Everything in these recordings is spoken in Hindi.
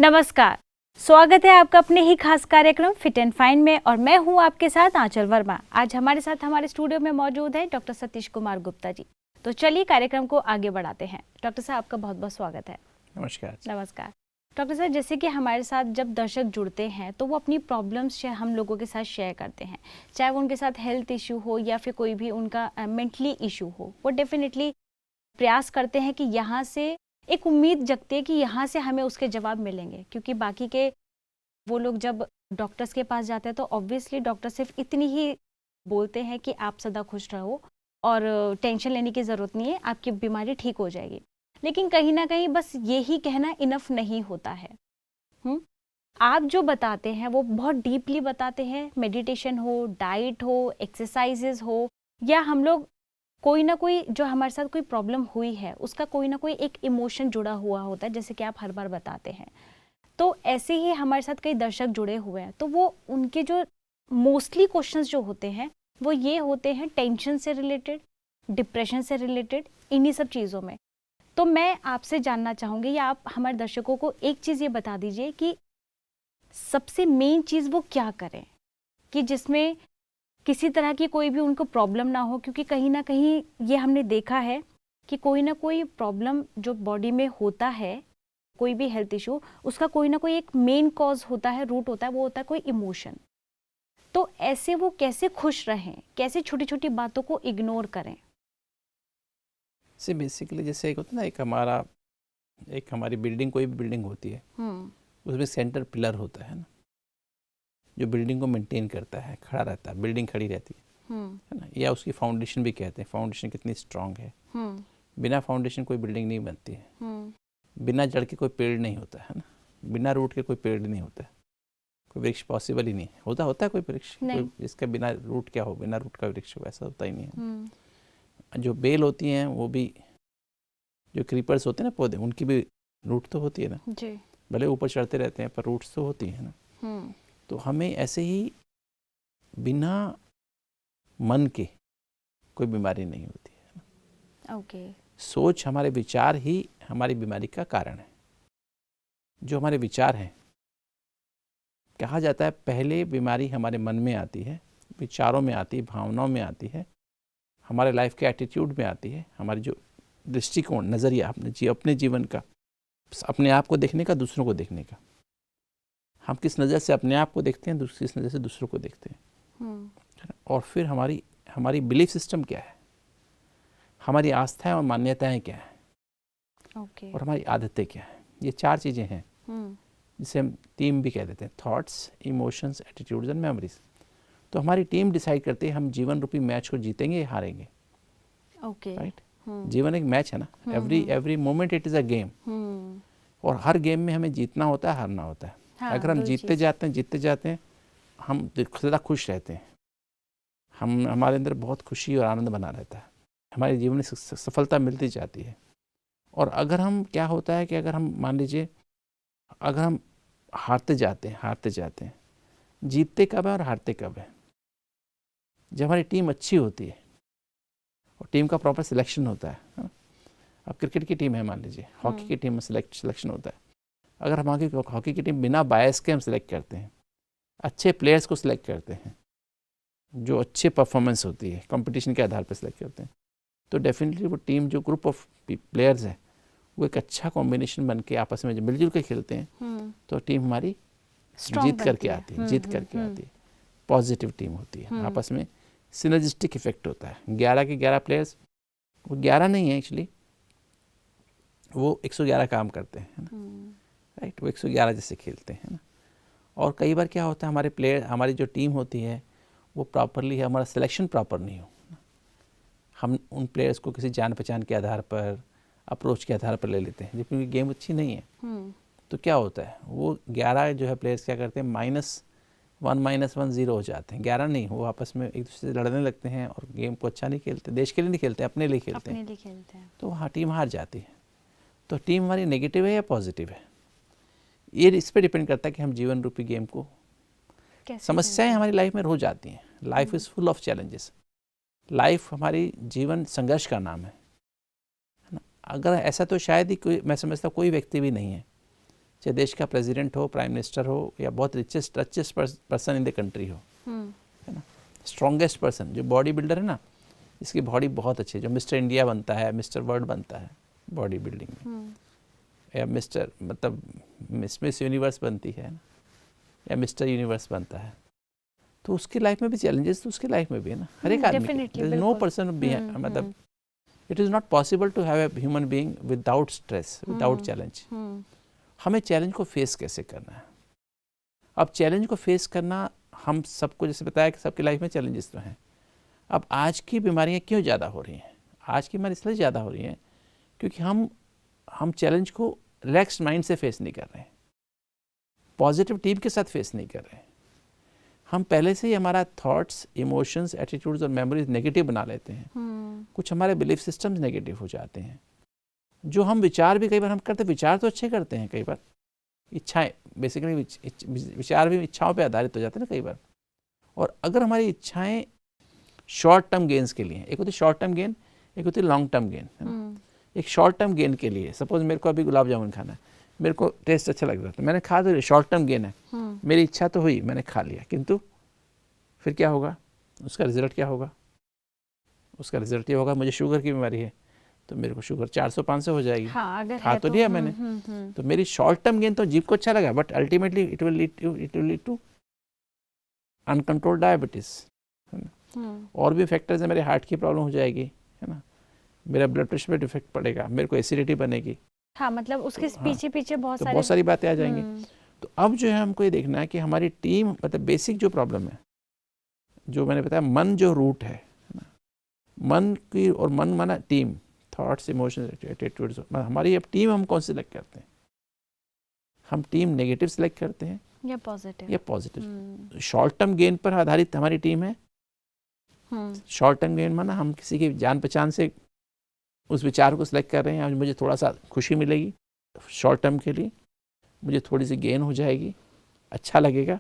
नमस्कार, स्वागत है आपका अपने ही खास कार्यक्रम फिट एंड फाइन में और मैं हूं आपके साथ आंचल वर्मा। आज हमारे साथ हमारे स्टूडियो में मौजूद है डॉक्टर सतीश कुमार गुप्ता जी। तो चलिए कार्यक्रम को आगे बढ़ाते हैं। डॉक्टर साहब, आपका बहुत बहुत स्वागत है। नमस्कार। नमस्कार डॉक्टर साहब, जैसे कि हमारे साथ जब दर्शक जुड़ते हैं तो वो अपनी प्रॉब्लम्स हम लोगों के साथ शेयर करते हैं, चाहे वो उनके साथ हेल्थ इशू हो या फिर कोई भी उनका मेंटली इशू हो। वो डेफिनेटली प्रयास करते हैं कि यहाँ से एक उम्मीद जगती है कि यहाँ से हमें उसके जवाब मिलेंगे, क्योंकि बाकी के वो लोग जब डॉक्टर्स के पास जाते हैं तो ऑब्वियसली डॉक्टर सिर्फ इतनी ही बोलते हैं कि आप सदा खुश रहो और टेंशन लेने की ज़रूरत नहीं है, आपकी बीमारी ठीक हो जाएगी। लेकिन कहीं ना कहीं बस यही कहना इनफ नहीं होता है। आप जो बताते हैं वो बहुत डीपली बताते हैं, मेडिटेशन हो, डाइट हो, एक्सरसाइजेज हो, या हम लोग कोई ना कोई जो हमारे साथ कोई प्रॉब्लम हुई है उसका कोई ना कोई एक इमोशन जुड़ा हुआ होता है, जैसे कि आप हर बार बताते हैं। तो ऐसे ही हमारे साथ कई दर्शक जुड़े हुए हैं, तो वो उनके जो मोस्टली क्वेश्चंस जो होते हैं वो ये होते हैं टेंशन से रिलेटेड, डिप्रेशन से रिलेटेड, इन्हीं सब चीज़ों में। तो मैं आपसे जानना चाहूँगी या आप हमारे दर्शकों को एक चीज़ ये बता दीजिए कि सबसे मेन चीज़ वो क्या करें कि जिसमें किसी तरह की कोई भी उनको प्रॉब्लम ना हो, क्योंकि कहीं ना कहीं ये हमने देखा है कि कोई ना कोई प्रॉब्लम जो बॉडी में होता है, कोई भी हेल्थ इशू, उसका कोई ना कोई एक मेन कॉज होता है, रूट होता है, वो होता है कोई इमोशन। तो ऐसे वो कैसे खुश रहें, कैसे छोटी छोटी बातों को इग्नोर करें? से बेसिकली जैसे एक होता है ना, एक हमारी बिल्डिंग, कोई भी बिल्डिंग होती है उसमें सेंटर पिलर होता है ना, जो बिल्डिंग को मेंटेन करता है, खड़ा रहता है, बिल्डिंग खड़ी रहती है ना, या उसकी फाउंडेशन भी कहते हैं। फाउंडेशन कितनी स्ट्रांग है, बिना फाउंडेशन कोई बिल्डिंग नहीं बनती है। बिना जड़ के कोई पेड़ नहीं होता है ना, बिना रूट के कोई पेड़ नहीं होता है, कोई वृक्ष पॉसिबल ही नहीं है। होता है कोई वृक्ष जिसका बिना रूट क्या हो, बिना रूट का वृक्ष हो, ऐसा होता ही नहीं है। जो बेल होती हैं वो भी, जो क्रीपर्स होते हैं ना पौधे, उनकी भी रूट तो होती है ना जी। भले ऊपर चढ़ते रहते हैं पर रूट्स तो होती है ना। तो हमें ऐसे ही बिना मन के कोई बीमारी नहीं होती है। ओके। सोच, हमारे विचार ही हमारी बीमारी का कारण है। जो हमारे विचार हैं, कहा जाता है पहले बीमारी हमारे मन में आती है, विचारों में आती है, भावनाओं में आती है, हमारे लाइफ के एटीट्यूड में आती है, हमारी जो दृष्टिकोण, नज़रिया अपने जीवन का, अपने आप को देखने का, दूसरों को देखने का, हम किस नज़र से अपने आप को देखते हैं, किस नज़र से दूसरों को देखते हैं। और फिर हमारी बिलीफ सिस्टम क्या है, हमारी आस्थाएं और मान्यताएं क्या है, और हमारी आदतें क्या है। ये चार चीज़ें हैं जिसे हम टीम भी कह देते हैं, thoughts, emotions, attitudes and memories. तो हमारी टीम डिसाइड करती है हम जीवन रूपी मैच को जीतेंगे या हारेंगे। राइट। जीवन एक मैच है ना, every moment it is a game, और हर गेम में हमें जीतना होता है, हारना होता है। अगर हम जीतते जाते हैं हम ज़्यादा खुश रहते हैं, हमारे अंदर बहुत खुशी और आनंद बना रहता है, हमारे जीवन में सफलता मिलती जाती है। और अगर हम, क्या होता है कि अगर हम मान लीजिए, अगर हम हारते जाते हैं, जीतते कब है और हारते कब है? जब हमारी टीम अच्छी होती है और टीम का प्रॉपर सिलेक्शन होता है। अब क्रिकेट की टीम है, मान लीजिए, हॉकी की टीम में सिलेक्शन होता है। अगर हम हॉकी की टीम बिना बायस के हम सिलेक्ट करते हैं, अच्छे प्लेयर्स को सिलेक्ट करते हैं, जो अच्छे परफॉर्मेंस होती है, कंपटीशन के आधार पर सिलेक्ट करते हैं, तो डेफिनेटली वो टीम, जो ग्रुप ऑफ प्लेयर्स है, वो एक अच्छा कॉम्बिनेशन बन के आपस में जब मिलजुल के खेलते हैं तो टीम हमारी जीत करके आती है, पॉजिटिव टीम होती है। आपस में सिनर्जिस्टिक इफेक्ट होता है। 11 के 11 प्लेयर्स, वो 11 नहीं है एक्चुअली, वो 111 काम करते हैं ना, राइट। वो 111 जैसे खेलते हैं ना। और कई बार क्या होता है, हमारे प्लेयर, हमारी जो टीम होती है वो प्रॉपरली, हमारा सिलेक्शन प्रॉपर नहीं हो, हम उन प्लेयर्स को किसी जान पहचान के आधार पर, अप्रोच के आधार पर ले लेते हैं, जबकि गेम अच्छी नहीं है। तो क्या होता है, वो 11 जो है प्लेयर्स क्या करते हैं, -1 -1 0 हो जाते हैं। 11 नहीं, वो आपस में एक दूसरे से लड़ने लगते हैं और गेम को अच्छा नहीं खेलते, देश के लिए नहीं खेलते, अपने लिए खेलते हैं। तो वहाँ टीम हार जाती है। तो टीम हमारी नेगेटिव है या पॉजिटिव है, ये इस पर डिपेंड करता है कि हम जीवन रूपी गेम को, समस्याएं हमारी लाइफ में रोज आती हैं। Life is full of challenges. Life, हमारी जीवन संघर्ष का नाम है ना। अगर ऐसा तो शायद ही कोई, मैं समझता कोई व्यक्ति भी नहीं है चाहे देश का प्रेसिडेंट हो, प्राइम मिनिस्टर हो, या बहुत richest person in the country हो, है ना, स्ट्रॉन्गेस्ट पर्सन, जो बॉडी बिल्डर है ना, इसकी बॉडी बहुत अच्छी है, जो मिस्टर इंडिया बनता है, मिस्टर वर्ल्ड बनता है बॉडी बिल्डिंग में, या मिस्टर मतलब मिस यूनिवर्स बनती है ना, या मिस्टर यूनिवर्स बनता है, तो उसकी लाइफ में भी चैलेंजेस तो उसकी लाइफ में भी है ना, हर एक आदमी, नो पर्सन मतलब it is not possible to have a human being without stress, without challenge. हमें चैलेंज को फेस कैसे करना है? अब चैलेंज को फेस करना, हम सबको जैसे बताया कि सबकी लाइफ में चैलेंजेस तो हैं। अब आज की बीमारियां क्यों ज़्यादा हो रही हैं? आज की बीमारी इसलिए ज़्यादा हो रही हैं क्योंकि हम चैलेंज को रिलैक्स माइंड से फेस नहीं कर रहे हैं, पॉजिटिव टीम के साथ फेस नहीं कर रहे हैं। हम पहले से ही हमारा थॉट्स, इमोशंस, एटीट्यूड्स और मेमोरीज नेगेटिव बना लेते हैं। कुछ हमारे बिलीफ सिस्टम्स नेगेटिव हो जाते हैं। जो हम विचार भी कई बार हम करते, विचार तो अच्छे करते हैं, कई बार इच्छाएं, बेसिकली विचार भी इच्छाओं पे आधारित हो जाते हैं ना कई बार। और अगर हमारी इच्छाएं शॉर्ट टर्म गेन्स के लिए, एक होती है शॉर्ट टर्म गेन, एक होती है लॉन्ग टर्म गेन, है ना। एक शॉर्ट टर्म गेन के लिए, सपोज मेरे को अभी गुलाब जामुन खाना है, मेरे को टेस्ट अच्छा लग रहा था, मैंने खा तो, शॉर्ट टर्म गेन है, मेरी इच्छा तो हुई, मैंने खा लिया, किंतु फिर क्या होगा? उसका रिजल्ट क्या होगा? उसका रिजल्ट ये होगा, मुझे शुगर की बीमारी है तो मेरे को शुगर 400-500 हो जाएगी। हाँ, अगर खा तो लिया मैंने, तो मेरी शॉर्ट टर्म गेन तो जीभ को अच्छा लगा, but ultimately it will lead to uncontrolled diabetes, है ना। और भी फैक्टर्स है, मेरे हार्ट की प्रॉब्लम हो जाएगी, है ना, मेरा ब्लड प्रेशर पे डिफेक्ट पड़ेगा, मेरे को एसिडिटी बनेगी। हाँ, मतलब उसके पीछे बहुत सारी बातें आ जाएंगी। तो अब जो है हमको ये देखना है कि हमारी टीम, मतलब बेसिक जो प्रॉब्लम है, जो मैंने बताया, मन जो रूट है ना, मन की, और मन माना टीम, थॉट्स, इमोशंस, एटीट्यूड्स। हमारी अब टीम हम कौन सिलेक्ट करते हैं? हम टीम नेगेटिव सिलेक्ट करते हैं या पॉजिटिव? शॉर्ट टर्म गेन पर आधारित हमारी टीम है। शॉर्ट टर्म गेन माना हम किसी की जान पहचान से उस विचार को सिलेक्ट कर रहे हैं, मुझे थोड़ा सा खुशी मिलेगी शॉर्ट टर्म के लिए, मुझे थोड़ी सी गेन हो जाएगी, अच्छा लगेगा,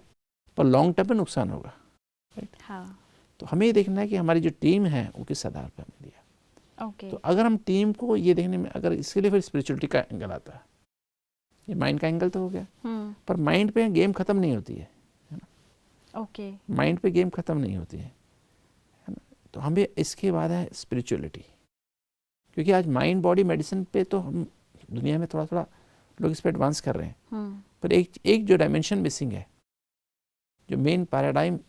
पर लॉन्ग टर्म में नुकसान होगा। हाँ। तो हमें ये देखना है कि हमारी जो टीम है वो किस आधार पर हमें दिया। तो अगर हम टीम को ये देखने में, अगर इसके लिए फिर स्पिरिचुअलिटी का एंगल आता है, ये माइंड का एंगल तो हो गया, पर माइंड पे गेम खत्म नहीं होती है ना। माइंड पे गेम खत्म नहीं होती है ना। तो हमें इसके बाद है स्पिरिचुअलिटी, क्योंकि आज माइंड बॉडी मेडिसिन पे तो हम दुनिया में थोड़ा थोड़ा लोग इस पर एडवांस कर रहे हैं, पर एक जो डायमेंशन मिसिंग है, जो मेन पैराडाइम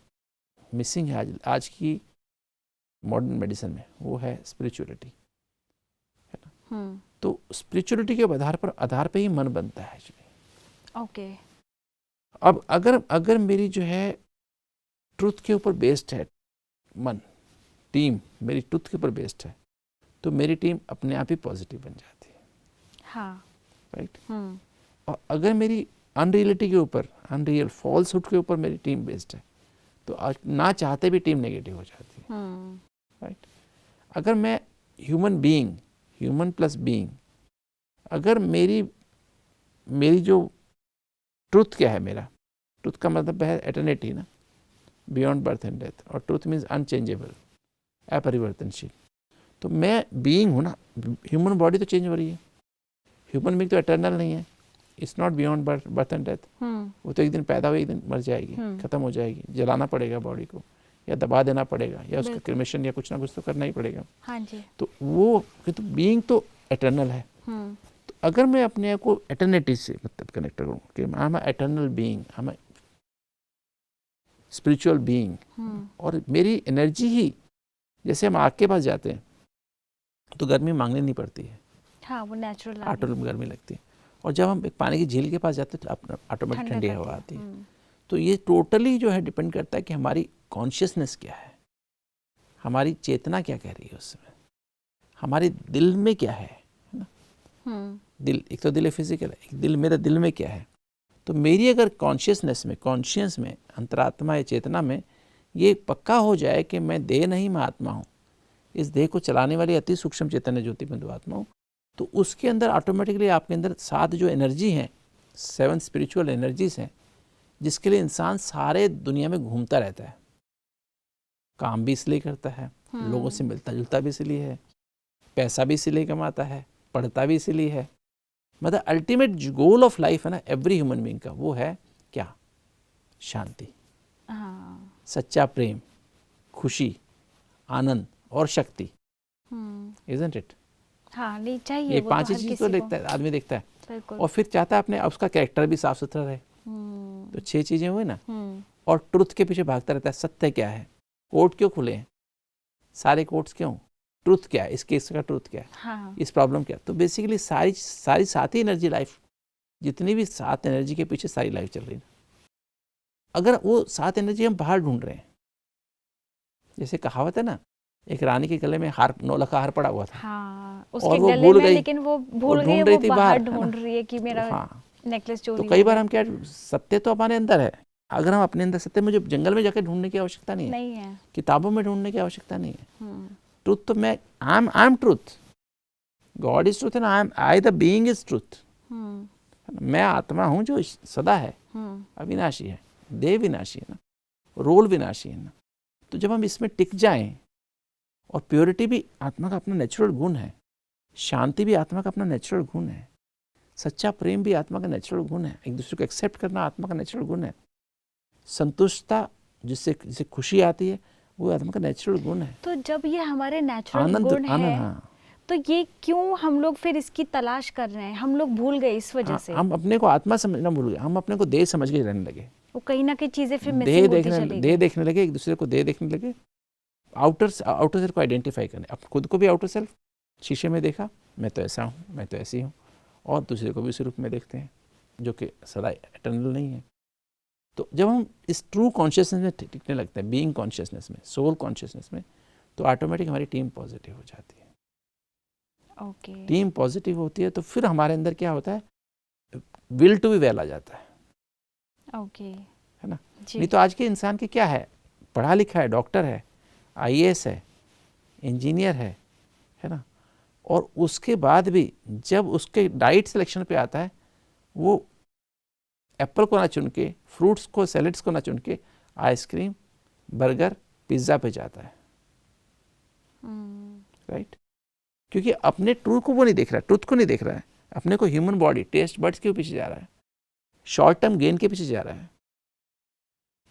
मिसिंग है आज की मॉडर्न मेडिसिन में, वो है स्पिरिचुअलिटी, है ना। तो स्पिरिचुअलिटी के आधार पे ही मन बनता है एक्चुअली। अब अगर मेरी जो है ट्रुथ के ऊपर बेस्ड है मन, टीम मेरी ट्रुथ के ऊपर बेस्ड है, तो मेरी टीम अपने आप ही पॉजिटिव बन जाती है। हाँ, राइट। और अगर मेरी अनरियलिटी के ऊपर, अनरियल फॉल्सहुड के ऊपर मेरी टीम बेस्ड है, तो आज ना चाहते भी टीम नेगेटिव हो जाती है। राइट। अगर मैं human being, human plus being, अगर मेरी जो ट्रुथ क्या है, मेरा ट्रुथ का मतलब है एटर्निटी ना, बियॉन्ड बर्थ एंड डेथ, और ट्रुथ मीन्स अनचेंजेबल, अपरिवर्तनशील। तो मैं बीइंग हूँ ना, ह्यूमन बॉडी तो चेंज हो रही है, ह्यूमन बीइंग तो एटर्नल नहीं है, it's not beyond birth and death. वो तो एक दिन पैदा हुई, एक दिन मर जाएगी, खत्म हो जाएगी, जलाना पड़ेगा बॉडी को, या दबा देना पड़ेगा, या उसका क्रिमेशन या कुछ ना कुछ तो करना ही पड़ेगा। हाँ जी। तो वो तो बीइंग तो एटर्नल है। तो अगर मैं अपने आप को एटर्निटी से मतलब कनेक्ट करूँ कि I am eternal being, I am spiritual being, और मेरी एनर्जी ही, जैसे हम आग के पास जाते हैं तो गर्मी मांगनी नहीं पड़ती है, हाँ, वो नेचुरल ऑटोमेटिक गर्मी लगती है, और जब हम एक पानी की झील के पास जाते हैं तो ऑटोमेटिक ठंडी हवा आती है। तो ये टोटली जो है डिपेंड करता है कि हमारी कॉन्शियसनेस क्या है, हमारी चेतना क्या कह रही है उस समय, हमारे दिल में क्या है ना। दिल, एक तो दिल फिजिकल है, एक दिल, मेरा दिल में क्या है। तो मेरी अगर कॉन्शियसनेस में, कॉन्शियस में, अंतरात्मा या चेतना में ये पक्का हो जाए कि मैं देह नहीं, मैं आत्मा हूँ, इस देह को चलाने वाली अति सूक्ष्म चैतन्य ज्योति बिंदु आत्मा हूँ, तो उसके अंदर ऑटोमेटिकली आपके अंदर 7 जो एनर्जी हैं, 7 स्पिरिचुअल एनर्जीज हैं, जिसके लिए इंसान सारे दुनिया में घूमता रहता है। काम भी इसलिए करता है, लोगों से मिलता जुलता भी इसलिए है, पैसा भी इसलिए कमाता है, पढ़ता भी इसलिए है, मतलब अल्टीमेट गोल ऑफ लाइफ है ना एवरी ह्यूमन बीइंग का, वो है क्या? शांति, हाँ। सच्चा प्रेम, खुशी, आनंद और शक्ति, इजंट इट? हाँ, नहीं चाहिए, ये वो पांच तो ही हर चीज किसी तो को। देखता है आदमी, देखता है बिल्कुल। और फिर चाहता है अपने उसका कैरेक्टर भी साफ सुथरा रहे। तो 6 चीजें हुई ना। और ट्रुथ के पीछे भागता रहता है, सत्य क्या है, कोर्ट क्यों खुले हैं, सारे कोर्ट्स क्यों, ट्रुथ क्या है, इस केस का ट्रुथ क्या है, हाँ। इस प्रॉब्लम क्या है। तो बेसिकली सारी सारी 7 ही एनर्जी लाइफ, जितनी भी 7 एनर्जी के पीछे सारी लाइफ चल रही है। अगर वो 7 एनर्जी हम बाहर ढूंढ रहे हैं, जैसे कहावत है ना, एक रानी के गले में हार, 9 लाख हार पड़ा हुआ था। हाँ, और उसके वो गले भूल में, गई, लेकिन वो वो भूल गई, ढूंढ रही वो थी बाहर बाहर, है ना। ढूंढ रही है कि तो मेरा हाँ, नेकलेस तो चोरी कई हो बार गया। हम क्या, सत्य तो हमारे अंदर है, अगर हम अपने अंदर सत्य, मुझे जंगल में जाकर ढूंढने की आवश्यकता नहीं है, नहीं है। किताबों में ढूंढने की आवश्यकता नहीं है। ट्रुथ तो मैं, I am truth, God is truth and I the being is truth. मैं आत्मा हूं जो सदा है, अविनाशी है, देह विनाशी है ना, रोल विनाशी है ना। तो जब हम इसमें टिक जाएं, और प्योरिटी भी आत्मा का अपना नेचुरल गुण है, शांति भी आत्मा का अपना नेचुरल गुण है, सच्चा प्रेम भी आत्मा का नेचुरल गुण है, एक दूसरे को एक्सेप्ट करना आत्मा का नेचुरल गुण है, संतुष्टता जिससे जिससे खुशी आती है वो आत्मा का नेचुरल गुण है, तो जब ये हमारे नेचुरल आनंद गुण आनंद। है, हाँ, तो ये क्यों हम लोग फिर इसकी तलाश कर रहे हैं? हम लोग भूल गए इस वजह हाँ, से। हम अपने को आत्मा समझना भूल गए, हम अपने को देह समझ के रहने लगे, वो कहीं ना कहीं चीजें फिर देह मिसिंग होती चली देह गई। देखने लगे, एक दूसरे को देह देखने लगे, आउटर सेल्फ को आइडेंटिफाई करने, अब खुद को भी आउटर सेल्फ शीशे में देखा, मैं तो ऐसा हूँ, मैं तो ऐसी हूँ, और दूसरे को भी उसी रूप में देखते हैं जो कि सदा एटर्नल नहीं है। तो जब हम इस ट्रू कॉन्शियसनेस में टिकने लगते हैं, बीइंग कॉन्शियसनेस में, सोल कॉन्शियसनेस में, तो ऑटोमेटिक हमारी टीम पॉजिटिव हो जाती है। ओके। टीम पॉजिटिव होती है तो फिर हमारे अंदर क्या होता है, विल टू बी वेल आ जाता है। ओके। है ना। जी। नहीं तो आज के इंसान की क्या है, पढ़ा लिखा है, डॉक्टर है, आईएएस है, इंजीनियर है ना, और उसके बाद भी जब उसके डाइट सिलेक्शन पे आता है, वो एप्पल को ना चुन के, फ्रूट्स को, सैलेड्स को ना चुन के, आइसक्रीम, बर्गर, पिज्ज़ा पे जाता है। राइट। क्योंकि अपने ट्रू को वो नहीं देख रहा है, ट्रुथ को नहीं देख रहा है, अपने को ह्यूमन बॉडी, टेस्ट बड्स के पीछे जा रहा है, शॉर्ट टर्म गेन के पीछे जा रहा है।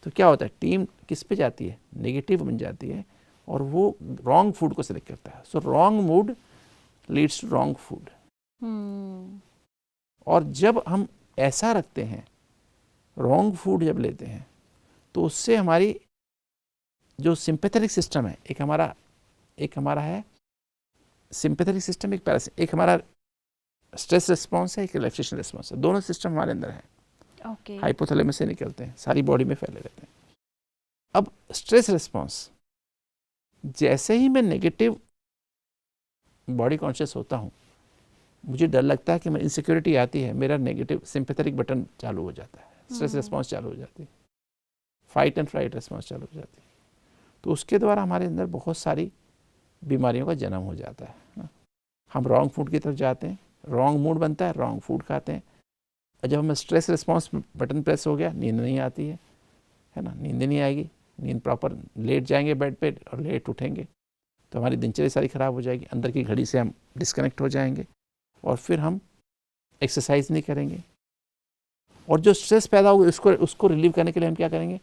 तो क्या होता है, टीम किस पे जाती है, नेगेटिव बन जाती है, और वो रॉन्ग फूड को सिलेक्ट करता है। So wrong mood leads to wrong food. और जब हम ऐसा रखते हैं, रॉन्ग फूड जब लेते हैं, तो उससे हमारी जो सिंपैथेटिक सिस्टम है, एक हमारा है सिंपैथेटिक सिस्टम, एक हमारा स्ट्रेस रिस्पॉन्स है, एक रिलैक्सेशन रिस्पॉन्स है, दोनों सिस्टम हमारे अंदर है। ओके। हाइपोथैलेमस से निकलते हैं, सारी बॉडी में फैले रहते हैं। अब स्ट्रेस रिस्पॉन्स, जैसे ही मैं नेगेटिव बॉडी कॉन्शियस होता हूँ, मुझे डर लगता है कि मैं इनसिक्योरिटी आती है, मेरा नेगेटिव सिंपैथेटिक बटन चालू हो जाता है, स्ट्रेस रिस्पॉन्स चालू हो जाती है, फाइट एंड फ्लाइट रिस्पॉन्स चालू हो जाती है। तो उसके द्वारा हमारे अंदर बहुत सारी बीमारियों का जन्म हो जाता है ना। हम रॉन्ग फूड की तरफ जाते हैं, रॉन्ग मूड बनता है, रॉन्ग फूड खाते हैं, और जब हमें स्ट्रेस रिस्पॉन्स बटन प्रेस हो गया, नींद नहीं आती है ना, नींद नहीं आएगी, नींद प्रॉपर, लेट जाएंगे बेड पे और लेट उठेंगे, तो हमारी दिनचर्या सारी खराब हो जाएगी, अंदर की घड़ी से हम डिस्कनेक्ट हो जाएंगे, और फिर हम एक्सरसाइज नहीं करेंगे, और जो स्ट्रेस पैदा होगा उसको रिलीव करने के लिए हम क्या करेंगे,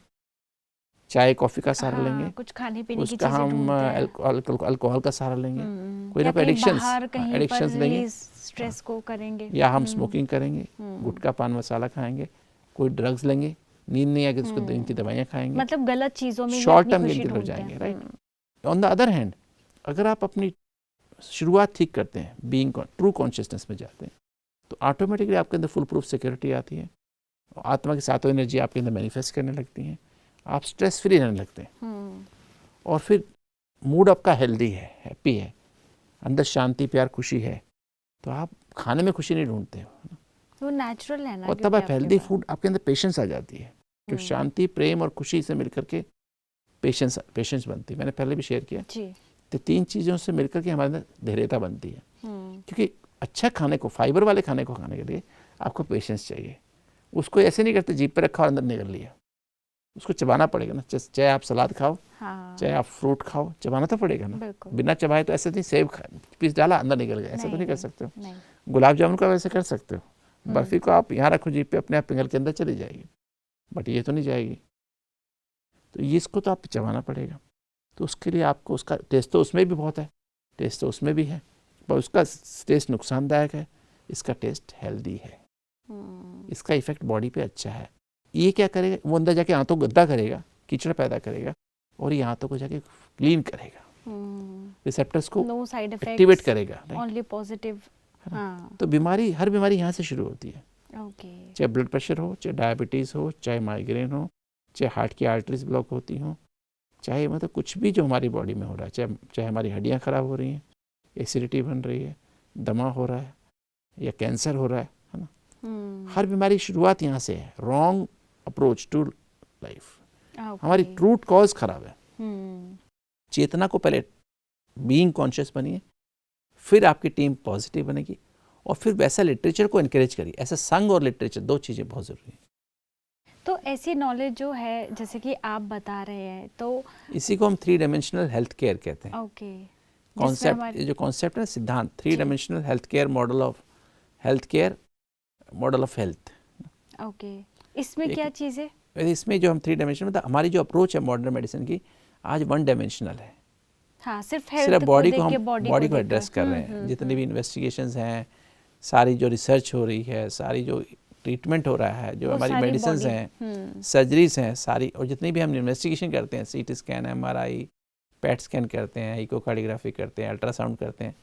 चाय कॉफ़ी का सहारा लेंगे, कुछ खाने पीने की उसका चीजें हम ढूंढते हैं, अल्कोहल का सहारा लेंगे, कोई ना या कोई कहीं एडिक्शंस, बाहर कहीं पर एडिक्शंस लेंगे, रिलीज स्ट्रेस को करेंगे, या हम स्मोकिंग करेंगे, गुटखा पान मसाला खाएंगे, कोई ड्रग्स लेंगे, नींद नहीं आएगी तो उसको नींद की दवाइयाँ खाएंगे, मतलब गलत चीजों में ही शॉर्ट अपनी टर्म गेन खुशी की तरफ ढूंढते जाएंगे। हैं। Right. On the other hand, अगर आप अपनी शुरुआत ठीक करते हैं, बीइंग ट्रू कॉन्शियसनेस में जाते हैं, तो ऑटोमेटिकली आपके अंदर फुल प्रूफ सिक्योरिटी आती है, आत्मा की सातों एनर्जी आपके अंदर मैनिफेस्ट करने लगती हैं, आप स्ट्रेस फ्री रहने लगते हैं, और फिर मूड आपका हेल्दी है, हैप्पी है, अंदर शांति, प्यार, खुशी है, तो आप खाने में खुशी नहीं ढूंढते हो, वो नेचुरल है ना। और तब आप हेल्दी फूड, आपके अंदर पेशेंस आ जाती है, जो शांति, प्रेम और खुशी से मिलकर के पेशेंस बनती है। मैंने पहले भी शेयर किया जी। तो 3 चीज़ों से मिलकर के हमारे अंदर धैर्यता बनती है, क्योंकि अच्छा खाने को, फाइबर वाले खाने को खाने के लिए आपको पेशेंस चाहिए। उसको ऐसे नहीं करते जीप पे रखा और अंदर निकल लिया, उसको चबाना पड़ेगा ना, चाहे आप सलाद खाओ, हाँ, चाहे आप फ्रूट खाओ, चबाना तो पड़ेगा ना। बिल्कुल। बिना चबाए तो ऐसे नहीं, सेब पीस डाला अंदर निकल गया, ऐसा तो नहीं कर सकते हो। नहीं। गुलाब जामुन का वैसे कर सकते हो, बर्फी को आप यहाँ रखो जीप पे, अपने आप पिघल के अंदर चली जाएगी, बट ये तो नहीं जाएगी। तो इसको तो आप चबाना पड़ेगा। तो उसके लिए आपको, उसका टेस्ट तो उसमें भी बहुत है, टेस्ट तो उसमें भी है, पर उसका टेस्ट नुकसानदायक है, इसका टेस्ट हेल्दी है, इसका इफेक्ट बॉडी पे अच्छा है। ये क्या करेगा, वो अंदर जाके आंतों को गद्दा करेगा, कीचड़ पैदा करेगा, और ये आंतों को जाके क्लीन करेगा, रिसेप्टर्स को नो साइड एक्टिवेट करेगा, ओनली पॉजिटिव। तो बीमारी, हर बीमारी यहाँ से शुरू होती है। ओके। चाहे ब्लड प्रेशर हो, चाहे डायबिटीज़ हो, चाहे माइग्रेन हो, चाहे हार्ट की आर्टरीज ब्लॉक होती हो, चाहे मतलब कुछ भी जो हमारी बॉडी में हो रहा है, चाहे हमारी हड्डियाँ ख़राब हो रही हैं, एसिडिटी बन रही है, दमा हो रहा है, या कैंसर हो रहा है ना, हर बीमारी की शुरुआत यहाँ से है। रॉन्ग अप्रोच टू लाइफ, हमारी रूट कॉज खराब है। चेतना को पहले बीइंग कॉन्शियस बनिए, फिर आपकी टीम पॉजिटिव बनेगी, और फिर वैसा लिटरेचर को इनकरेज करिए। ऐसा संग और लिटरेचर दो चीज़ें बहुत ज़रूरी हैं। तो ऐसी नॉलेज जो है, जैसे कि आप बता रहे हैं, तो इसी को हम 3 डायमेंशनल हेल्थ केयर कहते हैं। ओके। कॉन्सेप्ट, ये जो कॉन्सेप्ट है, सिद्धांत, 3 dimensional health care model of health. Okay, इसमें क्या चीज़ है? इसमें जो हम 3 डायमेंशनल, मतलब हमारी जो अप्रोच है मॉडर्न मेडिसिन की, आज 1 डायमेंशनल है। हाँ, सिर्फ बॉडी को हम बॉडी को एड्रेस कर रहे हैं। जितनी भी इन्वेस्टिगेशंस हैं, सारी जो रिसर्च हो रही है, सारी जो ट्रीटमेंट हो रहा है, जो हमारी मेडिसिन हैं, सर्जरीज हैं सारी, और जितनी भी हम इन्वेस्टिगेशन करते हैं, CT scan, MRI, PET scan करते हैं, इकोकार्डियोग्राफी करते हैं, अल्ट्रासाउंड करते हैं,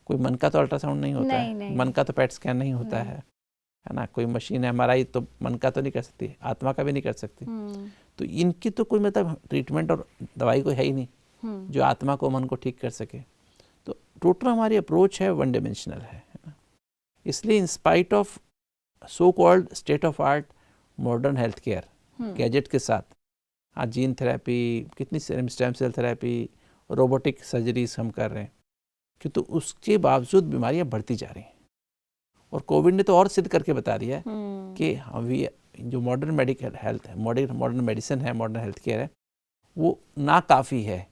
कोई मन का तो अल्ट्रासाउंड नहीं होता है, मन का तो PET स्कैन नहीं होता है ना, कोई मशीन MRI तो मन का तो नहीं कर सकती, आत्मा का भी नहीं कर सकती। तो इनकी तो कोई मतलब ट्रीटमेंट और दवाई कोई है ही नहीं जो आत्मा को, मन को ठीक कर सके। तो टोटल हमारी अप्रोच है 1 डायमेंशनल है ना। इसलिए in spite of so called state of art modern health care gadget के साथ, आज जीन थेरेपी, कितनी stem cell therapy, robotic surgeries हम कर रहे हैं, कि तो उसके बावजूद बीमारियां बढ़ती जा रही हैं। और कोविड ने तो और सिद्ध करके बता दिया है कि अभी जो मॉडर्न मेडिकल हेल्थ है, मॉडर्न मेडिसिन है, मॉडर्न हेल्थ केयर है, वो नाकाफ़ी है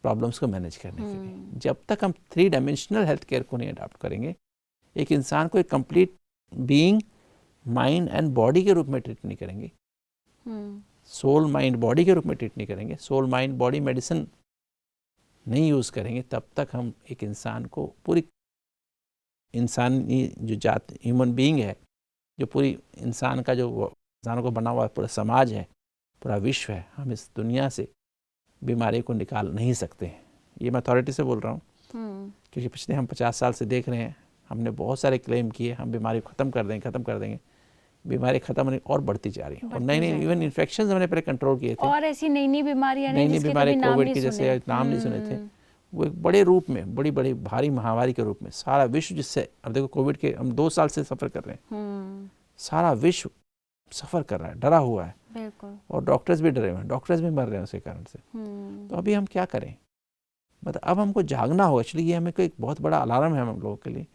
प्रॉब्लम्स को मैनेज करने के लिए। जब तक हम 3 डायमेंशनल हेल्थ केयर को नहीं अडॉप्ट करेंगे, एक इंसान को एक complete being, mind and body के रूप में ट्रीट नहीं करेंगे, सोल माइंड बॉडी के रूप में ट्रीट नहीं करेंगे, सोल माइंड बॉडी मेडिसिन नहीं यूज़ करेंगे, तब तक हम एक इंसान को, पूरी इंसानी जो जात, ह्यूमन बीइंग है, जो पूरी इंसान का, जो इंसानों को बना हुआ पूरा समाज है, पूरा विश्व है, हम इस दुनिया से बीमारी को निकाल नहीं सकते हैं। ये मैं अथॉरिटी से बोल रहा हूँ, क्योंकि पिछले हम 50 साल से देख रहे हैं, हमने बहुत सारे क्लेम किए, हम बीमारी को ख़त्म कर देंगे, बीमारी खत्म होने और बढ़ती जा रही है, और नई नई इवन इन्फेक्शन हमने पहले कंट्रोल किए थे, और ऐसी नई नई बीमारियां, नई बीमारी कोविड के जैसे नाम नहीं सुने थे, वो एक बड़े रूप में, बड़ी बड़ी भारी महामारी के रूप में सारा विश्व, जिससे अब देखो कोविड के हम 2 साल से सफ़र कर रहे हैं, सारा विश्व सफ़र कर रहा है, डरा हुआ है, बिल्कुल, और डॉक्टर्स भी डरे हुए हैं, डॉक्टर्स भी मर रहे हैं उसके कारण से। तो अभी हम क्या करें, मतलब अब हमको जागना होगा। एक्चुअली ये हमें एक बहुत बड़ा अलार्म है हम लोगों के लिए,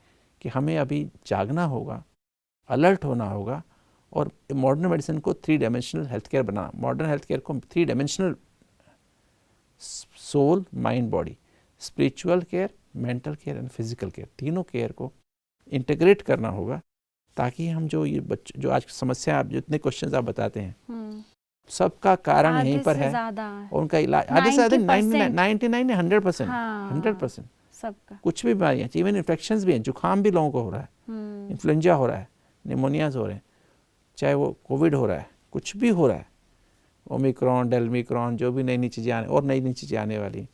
कि हमें अभी जागना होगा, अलर्ट होना होगा, और मॉडर्न मेडिसिन को 3 डायमेंशनल हेल्थ केयर बनाना। मॉडर्न हेल्थ केयर को 3 dimensional, soul, mind, body, spiritual care, mental care and physical care, तीनों केयर को इंटीग्रेट करना होगा, ताकि हम जो ये बच्चे, जो आज समस्या, आप जितने क्वेश्चन आप बताते हैं, सबका कारण यहीं पर है, और उनका इलाज आधे से ज़्यादा 99 100%, 100% सबका। कुछ भी बीमारियाँ, इवन इन्फेक्शंस भी हैं, जुकाम भी लोगों को हो रहा है, इन्फ्लुएंजा हो रहा है, निमोनियाज हो रहे हैं, चाहे वो कोविड हो रहा है, कुछ भी हो रहा है, ओमिक्रॉन, डेल्मिक्रॉन, जो भी नई नई चीज़ें आने, और नई नई चीज़ें आने वाली,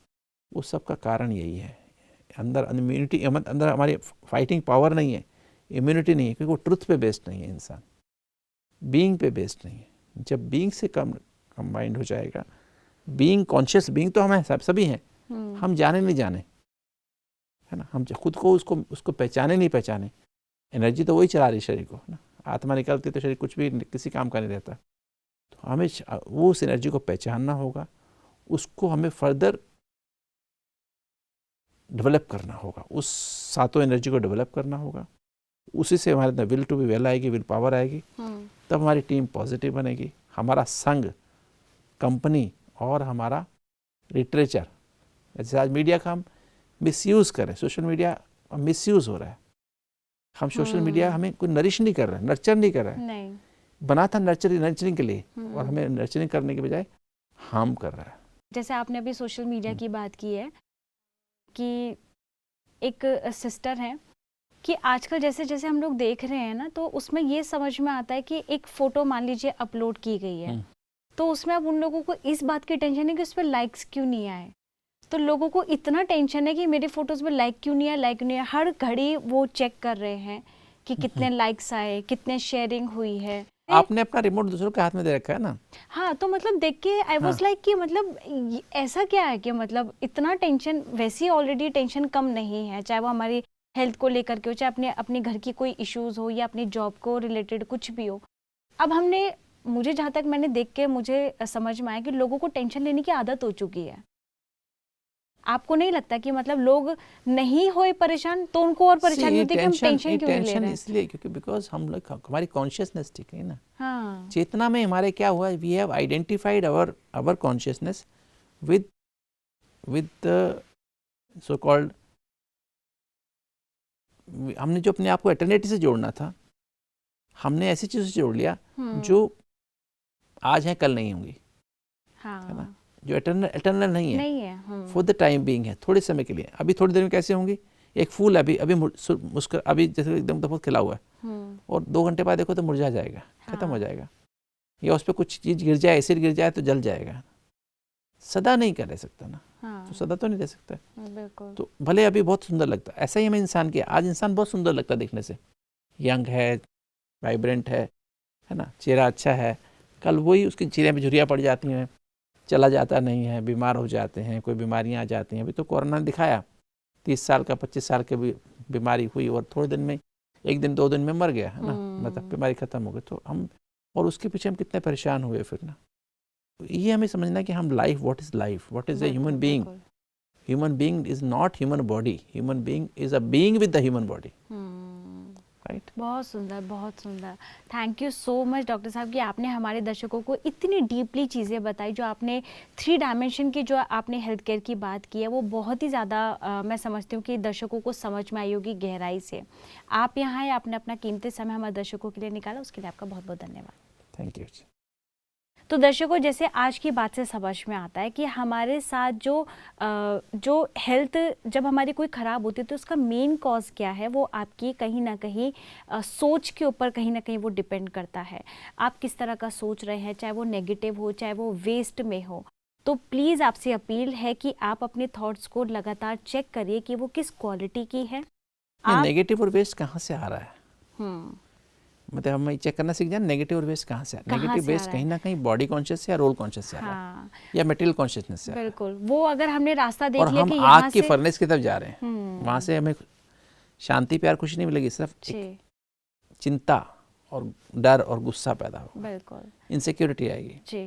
वो सब का कारण यही है। अंदर इम्यूनिटी, अंदर हमारी फाइटिंग पावर नहीं है, इम्यूनिटी नहीं है, क्योंकि वो ट्रुथ पे बेस्ड नहीं है, इंसान बीइंग पे बेस्ड नहीं है। जब बीइंग से कंबाइंड हो जाएगा, बीइंग, कॉन्शियस बीइंग तो हम हैं, सभी हैं, हम जाने नहीं जाने, है ना, हम खुद को उसको पहचाने नहीं पहचाने, एनर्जी तो वही चला रही शरीर को, ना, आत्मा निकलती तो शरीर कुछ भी किसी काम का नहीं रहता। तो हमें वो उस एनर्जी को पहचानना होगा, उसको हमें फर्दर डेवलप करना होगा, उस सातों एनर्जी को डेवलप करना होगा, उसी से हमारे अंदर विल टू बी वेल आएगी, विल पावर आएगी, तब हमारी टीम पॉजिटिव बनेगी, हमारा संग, कंपनी और हमारा लिटरेचर। जैसे आज मीडिया का हम मिसयूज़ करें, सोशल मीडिया मिसयूज़ हो रहा है। हम सोशल मीडिया हमें कोई नरिश नहीं कर रहा है, नर्चर नहीं कर रहा है। नहीं। बना था नर्चरिंग के लिए और हमें नर्चरिंग करने के बजाय हार्म कर रहा है। जैसे आपने अभी सोशल मीडिया की बात की है कि एक सिस्टर है कि आजकल जैसे जैसे हम लोग देख रहे हैं ना, तो उसमें ये समझ में आता है कि एक फ़ोटो मान लीजिए अपलोड की गई है, तो उसमें अब उन लोगों को इस बात की टेंशन है कि उस पर लाइक्स क्यों नहीं आए। तो लोगों को इतना टेंशन है कि मेरे फोटोज़ में लाइक क्यों नहीं आया, लाइक नहीं आया। हर घड़ी वो चेक कर रहे हैं कि कितने लाइक्स आए, कितने शेयरिंग हुई है। आपने अपना रिमोट दूसरों के हाथ में दे रखा है ना। हाँ, तो मतलब देख के आई वाज लाइक कि मतलब ऐसा क्या है कि मतलब इतना टेंशन, वैसे ही ऑलरेडी टेंशन कम नहीं है, चाहे वो हमारी हेल्थ को लेकर के हो, चाहे अपने घर की कोई इश्यूज हो या अपनी जॉब को रिलेटेड कुछ भी हो। अब हमने, मुझे जहाँ तक मैंने देख के मुझे समझ में आया कि लोगों को टेंशन लेने की आदत हो चुकी है। आपको नहीं लगता कि मतलब लोग नहीं होए परेशान तो उनको और परेशानी होती है कि हम टेंशन क्यों नहीं ले रहे हैं? इसलिए क्योंकि बिकॉज हम लोग, हमारी कॉन्शियसनेस ठीक है ना। हाँ, चेतना में हमारे क्या हुआ, we have identified our consciousness with the so called, हमने जो अपने आप को एटर्निटी से जोड़ना था, हमने ऐसी चीज़ों से जोड़ लिया जो आज है कल नहीं होंगी। हाँ, है ना, जो एटर्नल नहीं है, फॉर द टाइम बीइंग है, थोड़े समय के लिए। अभी थोड़ी देर में कैसे होंगी, एक फूल अभी मुस्कुरा, अभी जैसे एकदम बहुत खिला हुआ है और 2 घंटे बाद देखो तो मुरझा जाएगा, खत्म हो जाएगा। या उस पर कुछ चीज़ गिर जाए, एसिड गिर जाए तो जल जाएगा। सदा नहीं कर रह सकता ना। तो सदा तो नहीं रह सकता। बिल्कुल। तो भले अभी बहुत सुंदर लगता है, ऐसा ही हमें इंसान की, आज इंसान बहुत सुंदर लगता है देखने से, यंग है, वाइब्रेंट है ना, चेहरा अच्छा है। कल वही उसके चेहरे पे झुर्रियाँ पड़ जाती हैं, चला जाता नहीं है, बीमार हो जाते हैं, कोई बीमारियां आ जाती हैं। अभी तो कोरोना ने दिखाया, 30 साल का 25 साल की बीमारी हुई और थोड़े दिन में, 1 दिन 2 दिन में मर गया, है ना, मतलब बीमारी खत्म हो गई। तो हम, और उसके पीछे हम कितने परेशान हुए फिर ना। ये हमें समझना कि हम life, what is life, what is a human being. Human being is not human body, human being is a being with the human body. Right. बहुत सुंदर, बहुत सुंदर। Thank you so much doctor साहब कि आपने हमारे दर्शकों को इतनी डीपली चीज़ें बताई। जो आपने 3 डायमेंशन की जो आपने हेल्थ केयर की बात की है, वो बहुत ही ज़्यादा मैं समझती हूँ कि दर्शकों को समझ में आई होगी गहराई से। आप यहाँ आए, आपने अपना कीमती समय हमारे दर्शकों के लिए निकाला, उसके लिए आपका बहुत बहुत धन्यवाद। Thank you. तो दर्शकों, जैसे आज की बात से समझ में आता है कि हमारे साथ जो हेल्थ जब हमारी कोई ख़राब होती है तो उसका मेन कॉज क्या है, वो आपकी कहीं ना कहीं सोच के ऊपर कहीं ना कहीं वो डिपेंड करता है। आप किस तरह का सोच रहे हैं, चाहे वो नेगेटिव हो, चाहे वो वेस्ट में हो। तो प्लीज़ आपसे अपील है कि आप अपने थॉट्स को लगातार चेक करिए कि वो किस क्वालिटी की है। नेगेटिव और वेस्ट कहाँ से आ रहा है, मतलब हम चेक करना सीख जाए नेगेटिव और वेस्ट कहाँ से आ रहा है। नेगेटिव वेस्ट कहीं ना कहीं बॉडी कॉन्शियस से या रोल कॉन्शियस से आ रहा है, या मटेरियल कॉन्शियसनेस से। बिल्कुल, वो अगर हमने रास्ता देख और लिया हम कि आग की फर्नेस की तरफ जा रहे हैं, वहाँ से हमें शांति प्यार खुशी नहीं मिलेगी, सिर्फ चिंता और डर और गुस्सा पैदा होगा, बिल्कुल इनसिक्योरिटी आएगी। जी।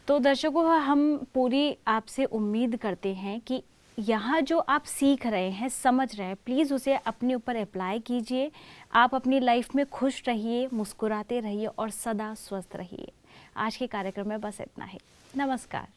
तो दर्शकों, हम पूरी आपसे उम्मीद करते हैं कि यहाँ जो आप सीख रहे हैं, समझ रहे हैं, प्लीज़ उसे अपने ऊपर अप्लाई कीजिए। आप अपनी लाइफ में खुश रहिए, मुस्कुराते रहिए और सदा स्वस्थ रहिए। आज के कार्यक्रम में बस इतना ही। नमस्कार।